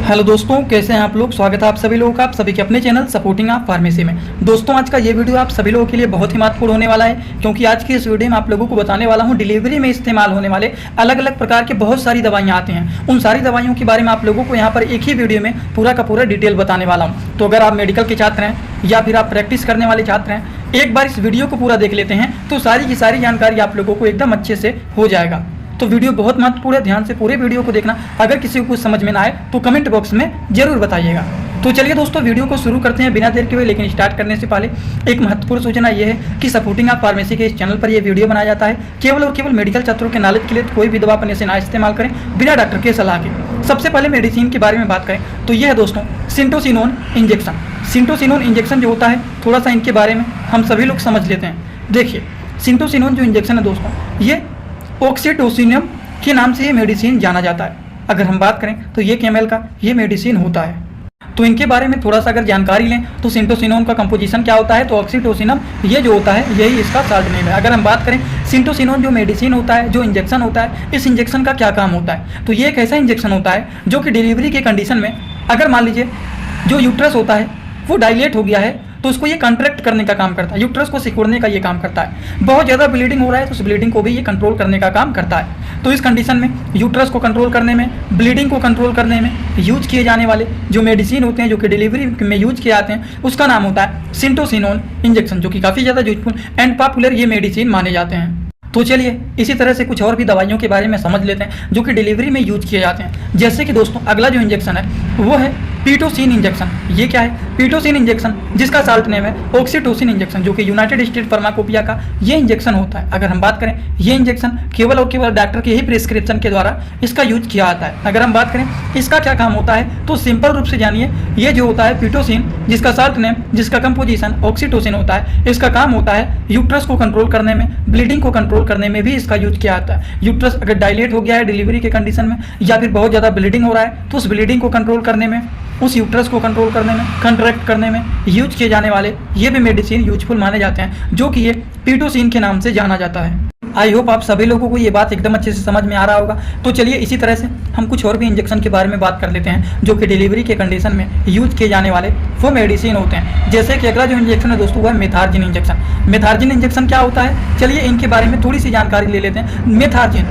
Hello दोस्तों, कैसे हैं आप लोग। स्वागत है आप सभी लोगों का आप सभी के अपने चैनल सपोर्टिंग आप फार्मेसी में। दोस्तों, आज का ये वीडियो आप सभी लोगों के लिए बहुत ही महत्वपूर्ण होने वाला है, क्योंकि आज की इस वीडियो में आप लोगों को बताने वाला हूं डिलीवरी में इस्तेमाल होने वाले अलग अलग प्रकार के बहुत सारी दवाइयाँ आती हैं। उन सारी दवाइयों के बारे में आप लोगों को यहाँ पर एक ही वीडियो में पूरा का पूरा डिटेल बताने वाला हूँ। तो अगर आप मेडिकल के छात्र हैं या फिर आप प्रैक्टिस करने वाले छात्र हैं, एक बार इस वीडियो को पूरा देख लेते हैं तो सारी की सारी जानकारी आप लोगों को एकदम अच्छे से हो जाएगा। तो वीडियो बहुत महत्वपूर्ण है, ध्यान से पूरे वीडियो को देखना। अगर किसी को कुछ समझ में ना आए तो कमेंट बॉक्स में जरूर बताइएगा। तो चलिए दोस्तों, वीडियो को शुरू करते हैं बिना देर के हुए। लेकिन स्टार्ट करने से पहले एक महत्वपूर्ण सूचना ये है कि सपोर्टिंग आप फार्मेसी के इस चैनल पर ये वीडियो बनाया जाता है केवल और केवल मेडिकल छात्रों के नॉलेज के लिए। कोई भी दवा अपने से ना इस्तेमाल करें बिना डॉक्टर के सलाह के। सबसे पहले मेडिसिन के बारे में बात करें तो यह है दोस्तों सिंटोसिनोन इंजेक्शन। सिंटोसिनोन इंजेक्शन जो होता है, थोड़ा सा इनके बारे में हम सभी लोग समझ लेते हैं। देखिए, सिंटोसिनोन जो इंजेक्शन है दोस्तों, ये ऑक्सीटोसिनम के नाम से ये मेडिसिन जाना जाता है। अगर हम बात करें तो ये केमएल का ये मेडिसिन होता है। तो इनके बारे में थोड़ा सा अगर जानकारी लें तो सिंटोसिनोन का कंपोजिशन क्या होता है, तो ऑक्सीटोसिनम ये जो होता है यही इसका साल्ट नेम है। अगर हम बात करें सिंटोसिनोन जो मेडिसिन होता है, जो इंजेक्शन होता है, इस इंजेक्शन का क्या काम होता है, तो ये एक ऐसा इंजेक्शन होता है जो कि डिलीवरी के कंडीशन में अगर मान लीजिए जो यूट्रस होता है वो डायलेट हो गया है तो उसको ये कंट्रैक्ट करने का काम करता है, यूट्रस को सिकुड़ने का ये काम करता है। बहुत ज़्यादा ब्लीडिंग हो रहा है तो उस ब्लीडिंग को भी ये कंट्रोल करने का काम करता है। तो इस कंडीशन में यूट्रस को कंट्रोल करने में, ब्लीडिंग को कंट्रोल करने में यूज किए जाने वाले जो मेडिसिन होते हैं, जो कि डिलीवरी में यूज किए जाते हैं, उसका नाम होता है सिंटोसिनोन इंजेक्शन, जो कि काफ़ी ज़्यादा यूजफुल एंड पॉपुलर ये मेडिसिन माने जाते हैं। तो चलिए इसी तरह से कुछ और भी दवाइयों के बारे में समझ लेते हैं जो कि डिलीवरी में यूज किए जाते हैं। जैसे कि दोस्तों अगला जो इंजेक्शन है वो है पीटोसिन इंजेक्शन। ये क्या है? पीटोसिन इंजेक्शन, जिसका साल्ट नेम है ऑक्सीटोसिन इंजेक्शन, जो कि यूनाइटेड स्टेट फार्माकोपिया का ये इंजेक्शन होता है। अगर हम बात करें, ये इंजेक्शन केवल और केवल डॉक्टर के ही प्रिस्क्रिप्शन के द्वारा इसका यूज किया जाता है। अगर हम बात करें इसका क्या काम होता है, तो सिंपल रूप से जानिए, ये जो होता है पीटोसिन, जिसका साल्ट नेम, जिसका कंपोजिशन ऑक्सीटोसिन होता है, इसका काम होता है यूट्रस को कंट्रोल करने में, ब्लीडिंग को कंट्रोल करने में भी इसका यूज किया जाता है। यूट्रस अगर डायलेट हो गया है डिलीवरी के कंडीशन में, या फिर बहुत ज़्यादा ब्लीडिंग हो रहा है, तो उस ब्लीडिंग को कंट्रोल करने में, उस यूट्रस को कंट्रोल करने में, कंट्रैक्ट करने में यूज किए जाने वाले ये भी मेडिसिन यूजफुल माने जाते हैं, जो कि ये पीटोसिन के नाम से जाना जाता है। आई होप आप सभी लोगों को ये बात एकदम अच्छे से समझ में आ रहा होगा। तो चलिए इसी तरह से हम कुछ और भी इंजेक्शन के बारे में बात कर लेते हैं जो कि डिलीवरी के कंडीशन में यूज किए जाने वाले वो मेडिसिन होते हैं। जैसे कि अगला जो इंजेक्शन है दोस्तों वो है मेथार्जिन इंजेक्शन। मेथार्जिन इंजेक्शन क्या होता है, चलिए इनके बारे में थोड़ी सी जानकारी ले लेते हैं। मेथार्जिन,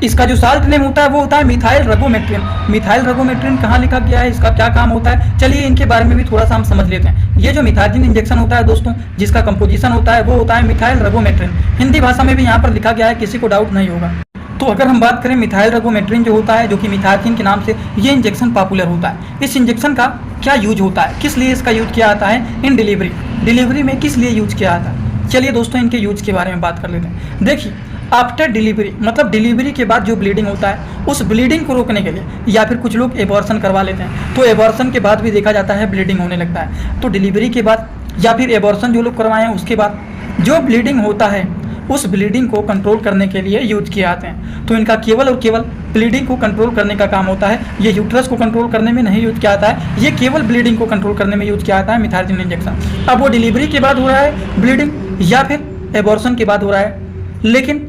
इसका जो साल्ट नेम होता है वो होता है मिथाइल रगोमेट्रिन। मिथाइल रगोमेट्रिन कहाँ लिखा गया है, इसका क्या काम होता है, चलिए इनके बारे में भी थोड़ा सा हम समझ लेते हैं। ये जो मिथार्जिन इंजेक्शन होता है दोस्तों, जिसका कंपोजिशन होता है वो होता है मिथाइल रगोमेट्रिन। हिंदी भाषा में भी यहाँ पर लिखा गया है, किसी को डाउट नहीं होगा। तो अगर हम बात करें मिथाइल रगोमेट्रिन जो होता है, जो कि मिथार्जिन के नाम से ये इंजेक्शन पॉपुलर होता है। इस इंजेक्शन का क्या यूज होता है, किस लिए इसका यूज किया जाता है इन डिलीवरी में किस लिए यूज किया जाता है, चलिए दोस्तों इनके यूज के बारे में बात कर लेते हैं। देखिए, आफ्टर डिलीवरी मतलब डिलीवरी के बाद जो ब्लीडिंग होता है, उस ब्लीडिंग को रोकने के लिए, या फिर कुछ लोग एबॉर्शन करवा लेते हैं, तो एबॉर्शन के बाद भी देखा जाता है ब्लीडिंग होने लगता है। तो डिलीवरी के बाद या फिर एबॉर्शन जो लोग करवाए हैं उसके बाद जो ब्लीडिंग होता है, उस ब्लीडिंग को कंट्रोल करने के लिए यूज किए जाते हैं। तो इनका केवल और केवल ब्लीडिंग को कंट्रोल करने का काम होता है। ये यूट्रस को कंट्रोल करने में नहीं यूज किया जाता है, ये केवल ब्लीडिंग को कंट्रोल करने में यूज किया जाता है मिथार्जिन इंजेक्शन। अब वो डिलीवरी के बाद हो रहा है ब्लीडिंग या फिर एबॉर्शन के बाद हो रहा है, लेकिन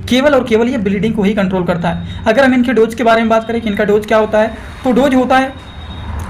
केवल और केवल ये ब्लीडिंग को ही कंट्रोल करता है। अगर हम इनके डोज के बारे में बात करें कि इनका डोज क्या होता है, तो डोज होता है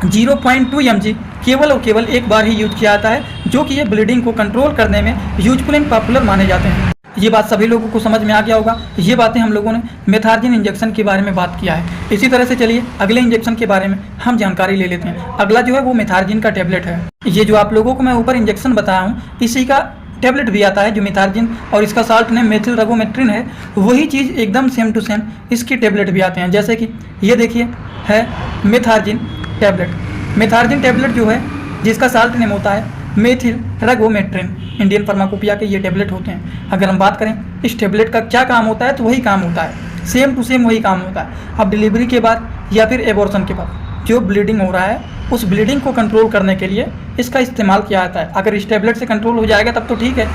0.2 mg, केवल और केवल एक बार ही यूज किया जाता है, जो कि ये ब्लीडिंग को कंट्रोल करने में यूजफुल एंड पॉपुलर माने जाते हैं। ये बात सभी लोगों को समझ में आ गया होगा। ये बातें हम लोगों ने मेथार्जिन इंजेक्शन के बारे में बात किया है। इसी तरह से चलिए अगले इंजेक्शन के बारे में हम जानकारी ले लेते हैं। अगला जो है वो मेथार्जिन का टेबलेट है। ये जो आप लोगों को मैं ऊपर इंजेक्शन बताया हूँ, इसी का टेबलेट भी आता है जो मिथार्जिन, और इसका साल्ट नेम मेथिल रगोमेट्रिन है। वही चीज़ एकदम सेम टू सेम इसके टेबलेट भी आते हैं। जैसे कि ये देखिए है मेथार्जिन टेबलेट। मेथार्जिन टेबलेट जो है, जिसका साल्ट नेम होता है मेथिल रगोमेट्रिन, इंडियन फार्माकोपिया के ये टेबलेट होते हैं। अगर हम बात करें इस टेबलेट का क्या काम होता है, तो वही काम होता है, सेम टू सेम वही काम होता है। अब डिलीवरी के बाद या फिर एबॉर्शन के बाद जो ब्लीडिंग हो रहा है, उस ब्लीडिंग को कंट्रोल करने के लिए इसका इस्तेमाल किया जाता है। अगर इस टेबलेट से कंट्रोल हो जाएगा तब तो ठीक है,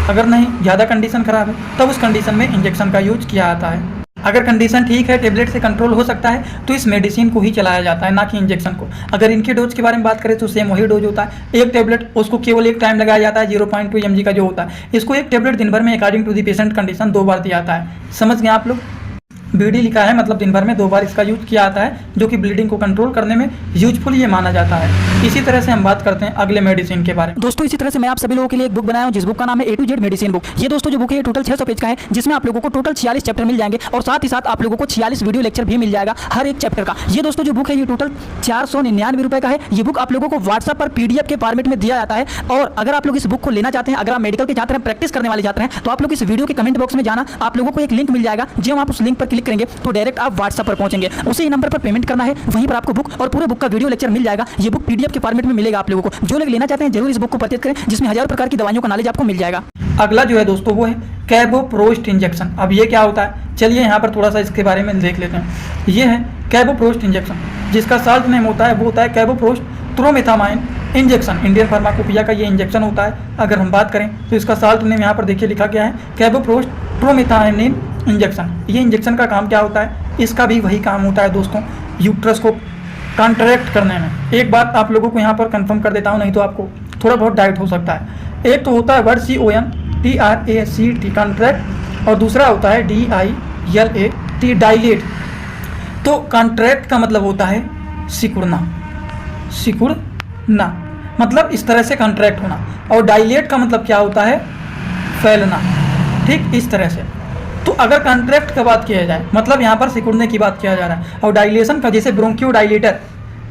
अगर नहीं, ज़्यादा कंडीशन ख़राब है, तब उस कंडीशन में इंजेक्शन का यूज किया जाता है। अगर कंडीशन ठीक है, टेबलेट से कंट्रोल हो सकता है, तो इस मेडिसिन को ही चलाया जाता है, ना कि इंजेक्शन को। अगर इनके डोज के बारे में बात करें तो सेम वही डोज होता है। एक टेबलेट उसको केवल एक टाइम लगाया जाता है, 0.2 mg का जो होता है। इसको एक टेबलेट दिन भर में according to the patient condition 2 बार दिया जाता है। समझ गए आप लोग। बीडी लिखा है, मतलब दिन भर में 2 बार इसका यूज किया जाता है, जो कि ब्लीडिंग को कंट्रोल करने में यूजफुल ये माना जाता है। इसी तरह से हम बात करते हैं अगले मेडिसिन के बारे में। दोस्तों इसी तरह से मैं आप सभी लोगों के लिए एक बुक बनाया हूं, जिस बुक का नाम है A to Z medicine book. ये दोस्तों जो बुक है ये टोटल 600 पेज का है, जिसमें आप लोगों को टोटल 46 चैप्टर मिल जाएंगे और साथ ही साथ आप लोगों को 46 वीडियो लेक्चर भी मिल जाएगा हर एक चैप्टर का। ये दोस्तों जो बुक है ये टोटल 499 रुपए का है। ये बुक आप लोगों को व्हाट्सएप पर PDF के फॉर्मेट में दिया जाता है। और अगर आप लोग इस बुक को लेना चाहते हैं, अगर आप मेडिकल के छात्र हैं, प्रैक्टिस करने वाले छात्र हैं, तो आप लोग इस वीडियो के कमेंट बॉक्स में जाना, आप लोगों को एक लिंक मिल जाएगा। जब आप उस लिंक पर क्लिक करेंगे तो डायरेक्ट आप व्हाट्सएप पर पहुंचेंगे, उसी नंबर पर पेमेंट करना है, वहीं पर आपको बुक और पूरे बुक का वीडियो लेक्चर मिल जाएगा। ये बुक PDF के फॉर्मेट में मिलेगा आप लोगों को। जो लोग लेना चाहते हैं जरूर इस बुक को परचेज करें, जिसमें हजारों प्रकार की दवाइयों का नॉलेज आपको मिल जाएगा। अगला जो है दोस्तों वो है कैबोप्रोस्ट इंजेक्शन। अब ये क्या होता है, चलिए यहाँ पर थोड़ा सा इसके बारे में देख लेते हैं। ये है कैबोप्रोस्ट इंजेक्शन, जिसका शॉर्ट नेम होता है वो होता है कैबोप्रोस्ट ट्रोमेथामाइन इंजेक्शन। इंडियन फार्माकोपिया का ये इंजेक्शन होता है। अगर हम बात करें तो इसका शॉर्ट नेम यहाँ पर देखिए लिखा गया है कैबोप्रोस्ट ट्रोमेथामाइन इंजेक्शन। ये इंजेक्शन का काम क्या होता है, इसका भी वही काम होता है दोस्तों, यूट्रस को कॉन्ट्रैक्ट करने में। एक बात आप लोगों को यहाँ पर कंफर्म कर देता हूँ, नहीं तो आपको थोड़ा बहुत डाउट हो सकता है। एक तो होता है वर्ड CONTRACT कॉन्ट्रैक्ट, और दूसरा होता है DILAT डाइलेट। तो कॉन्ट्रैक्ट का मतलब होता है सिकुड़ना, सिकुड़ना मतलब इस तरह से कॉन्ट्रैक्ट होना, और डाइलेट का मतलब क्या होता है, फैलना। ठीक इस तरह से। तो अगर कॉन्ट्रैक्ट का बात किया जाए, मतलब यहाँ पर सिकुड़ने की बात किया जा रहा है, और डाइलेशन का जैसे ब्रोंकियोडाइलेटर,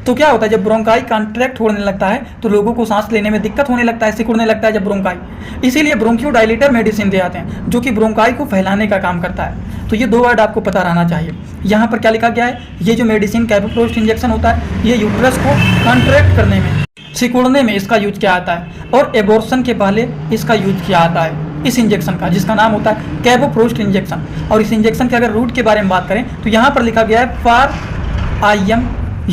तो क्या होता है जब ब्रोंकाई कॉन्ट्रैक्ट होने लगता है तो लोगों को सांस लेने में दिक्कत होने लगता है, सिकुड़ने लगता है जब ब्रोंकाई, इसीलिए ब्रोंकियोडाइलेटर मेडिसिन दे आते हैं, जो कि ब्रोंकाई को फैलाने का काम करता है। तो ये 2 वर्ड आपको पता रहना चाहिए। यहाँ पर क्या लिखा गया है, ये जो मेडिसिन कैबोप्रोस्ट इंजेक्शन होता है, ये यूट्रस को कॉन्ट्रैक्ट करने में, सिकुड़ने में इसका यूज किया जाता है, और एबॉर्शन के पहले इसका यूज किया जाता है इस इंजेक्शन का, जिसका नाम होता है कैबोप्रोस्ट इंजेक्शन। और इस इंजेक्शन के अगर रूट के बारे में बात करें तो यहाँ पर लिखा गया है फॉर IM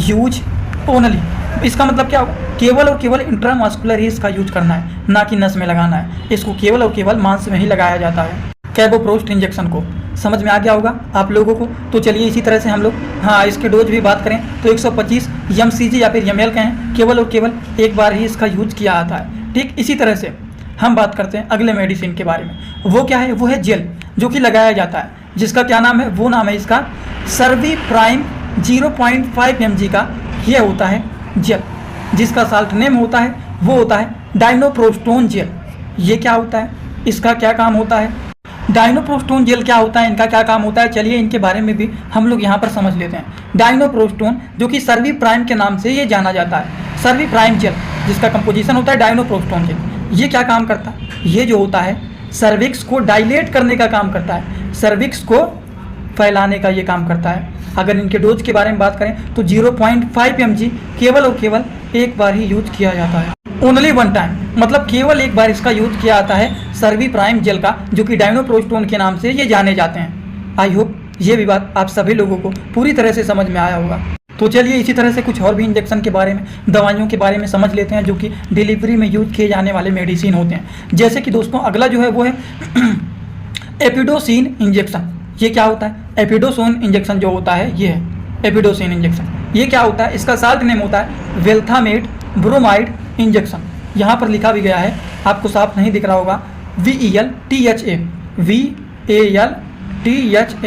यूज ओनली। इसका मतलब क्या होगा, केवल और केवल इंट्रामस्कुलर ही इसका यूज करना है, ना कि नस में लगाना है। इसको केवल और केवल मांस में ही लगाया जाता है कैबोप्रोस्ट इंजेक्शन को। समझ में आ गया होगा आप लोगों को। तो चलिए इसी तरह से हम लोग इसके डोज भी बात करें तो 125 mcg या फिर ml का है, केवल और केवल एक बार ही इसका यूज किया जाता है। ठीक इसी तरह से हम बात करते हैं अगले मेडिसिन के बारे में। वो क्या है, वो है जेल, जो कि लगाया जाता है, जिसका क्या नाम है, वो नाम है इसका सर्वी प्राइम 0.5 mg का ये होता है जेल, जिसका साल्ट नेम होता है वो होता है डाइनोप्रोस्टोन जेल। ये क्या होता है, इसका क्या काम होता है, डाइनोप्रोस्टोन जेल क्या होता है, इनका क्या काम होता है, चलिए इनके बारे में भी हम लोग यहाँ पर समझ लेते हैं। डाइनोप्रोस्टोन जो कि सर्वी प्राइम के नाम से ये जाना जाता है, सर्वी प्राइम जेल, जिसका कंपोजिशन होता है डाइनोप्रोस्टोन जेल। ये क्या काम करता है, ये जो होता है सर्विक्स को डाइलेट करने का काम करता है, सर्विक्स को फैलाने का ये काम करता है। अगर इनके डोज के बारे में बात करें तो 0.5 mg केवल और केवल एक बार ही यूज किया जाता है, ओनली वन टाइम, मतलब केवल एक बार इसका यूज किया जाता है सर्वी प्राइम जेल का, जो कि डाइनोप्रोस्टोन के नाम से ये जाने जाते हैं। आई होप ये भी बात आप सभी लोगों को पूरी तरह से समझ में आया होगा। तो चलिए इसी तरह से कुछ और भी इंजेक्शन के बारे में, दवाइयों के बारे में समझ लेते हैं, जो कि डिलीवरी में यूज किए जाने वाले मेडिसिन होते हैं। जैसे कि दोस्तों अगला जो है वो है एपिडोसिन इंजेक्शन। ये क्या होता है, एपिडोसिन इंजेक्शन जो होता है ये है एपिडोसिन इंजेक्शन। ये क्या होता है, इसका शॉर्ट नेम होता है वेल्थामेट ब्रोमाइड इंजेक्शन। यहाँ पर लिखा भी गया है, आपको साफ नहीं दिख रहा होगा, VELTHA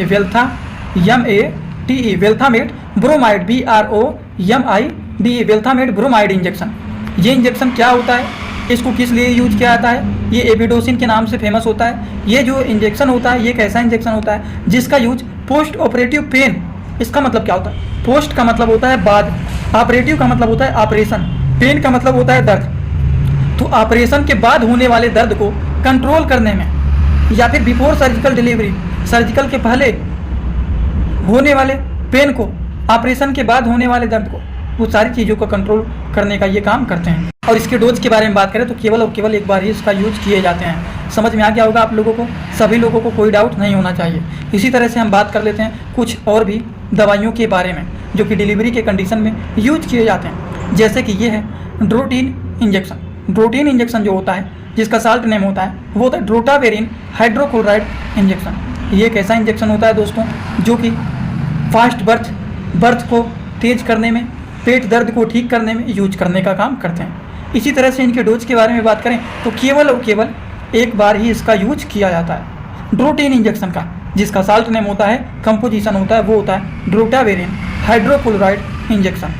veltha MATE valethamate bromide BROMIDE valethamate bromide injection. ये इंजेक्शन क्या होता है, इसको किस लिए यूज किया जाता है, ये एपिडोसिन के नाम से फेमस होता है। ये जो इंजेक्शन होता है ये एक ऐसा इंजेक्शन होता है जिसका यूज पोस्ट ऑपरेटिव पेन, इसका मतलब क्या होता है, पोस्ट का मतलब होता है बाद, ऑपरेटिव का मतलब होता है ऑपरेशन, पेन का मतलब होता है दर्द। तो ऑपरेशन के बाद होने वाले दर्द को कंट्रोल करने में, या फिर बिफोर सर्जिकल डिलीवरी, सर्जिकल के पहले होने वाले पेन को, ऑपरेशन के बाद होने वाले दर्द को, वो सारी चीज़ों को कंट्रोल करने का ये काम करते हैं। और इसके डोज के बारे में बात करें तो केवल और केवल एक बार ही इसका यूज किए जाते हैं। समझ में आ गया होगा आप लोगों को, सभी लोगों को कोई डाउट नहीं होना चाहिए। इसी तरह से हम बात कर लेते हैं कुछ और भी दवाइयों के बारे में, जो कि डिलीवरी के कंडीशन में यूज किए जाते हैं। जैसे कि ये है ड्रोटीन इंजेक्शन। ड्रोटीन इंजेक्शन जो होता है, जिसका शॉर्ट नेम होता है वो होता है ड्रोटावेरिन हाइड्रोक्लोराइड इंजेक्शन। ये एक ऐसा इंजेक्शन होता है दोस्तों जो कि फास्ट बर्थ को तेज करने में, पेट दर्द को ठीक करने में यूज करने का काम करते हैं। इसी तरह से इनके डोज के बारे में बात करें तो केवल और केवल एक बार ही इसका यूज किया जाता है ड्रोटीन इंजेक्शन का। जिसका साल्ट नेम होता है, कंपोजिशन होता है वो होता है ड्रोटावेरिन हाइड्रोक्लोराइड इंजेक्शन।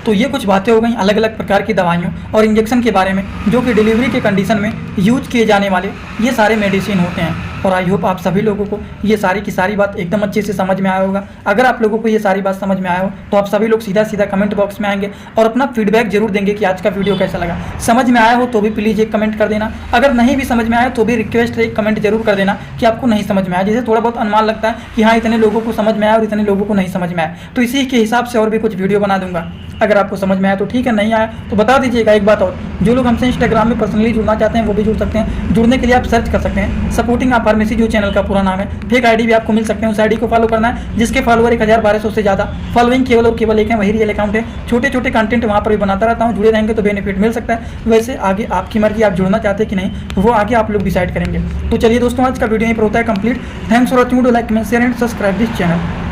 तो ये कुछ बातें हो गई अलग अलग प्रकार की दवाइयों और इंजेक्शन के बारे में जो कि डिलीवरी के कंडीशन में यूज किए जाने वाले ये सारे मेडिसिन होते हैं। और आई होप आप सभी लोगों को ये सारी की सारी बात एकदम अच्छे से समझ में आया होगा। अगर आप लोगों को ये सारी बात समझ में आया हो तो आप सभी लोग सीधा सीधा कमेंट बॉक्स में आएंगे और अपना फीडबैक जरूर देंगे कि आज का वीडियो कैसा लगा। समझ में आया हो तो भी प्लीज़ एक कमेंट कर देना, अगर नहीं भी समझ में आया तो भी रिक्वेस्ट है एक कमेंट जरूर कर देना कि आपको नहीं समझ में आया। जैसे थोड़ा बहुत अनुमान लगता है कि हाँ इतने लोगों को समझ में आया और इतने लोगों को नहीं समझ में आया, तो इसी के हिसाब से और भी कुछ वीडियो बना दूंगा। अगर आपको समझ में आया तो ठीक है, नहीं आया तो बता दीजिएगा। एक बात और, जो लोग हमसे इंस्टाग्राम में पर्सनली जुड़ना चाहते हैं वो भी जुड़ सकते हैं। जुड़ने के लिए आप सर्च कर सकते हैं सपोर्टिंग आप फार्मेसी, जो चैनल का पूरा नाम है। फेक आईडी भी आपको मिल सकते हैं, उस आईडी को फॉलो करना है जिसके फॉलोअर 1200 से ज़्यादा। फॉलोइंग केवल और केवल एक है, वही रियल अकाउंट है। छोटे छोटे कंटेंट वहाँ पर भी बनाता रहता हूँ, जुड़े रहेंगे तो बेनिफिट मिल सकता है। वैसे आगे आपकी मर्जी, आप जुड़ना चाहते हैं कि नहीं वो आगे आप लोग डिसाइड करेंगे। तो चलिए दोस्तों, आज का वीडियो यहीं पर होता है complete. Thanks for watching, do like, comment, share and subscribe this channel.